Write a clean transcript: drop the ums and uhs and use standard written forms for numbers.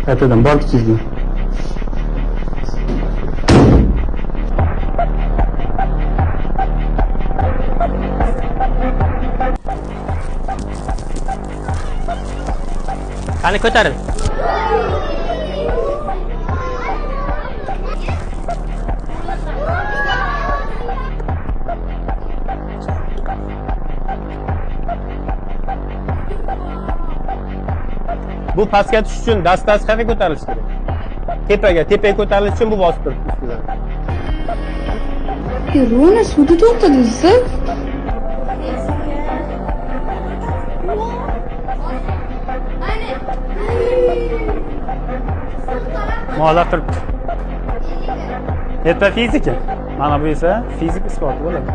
Qayerdan bor kuchingizni? Qani ko'tarin. Bu pastga tushish uchun dastasi qayerga ko'tarilishi kerak? Tepaga ko'tarilish uchun bu bosib turibdi ustidan. Rona suvda to'xtadingiz siz? Muallaq turibdi. Yetti fizika. Mana bu esa fizik isboti bo'ladi.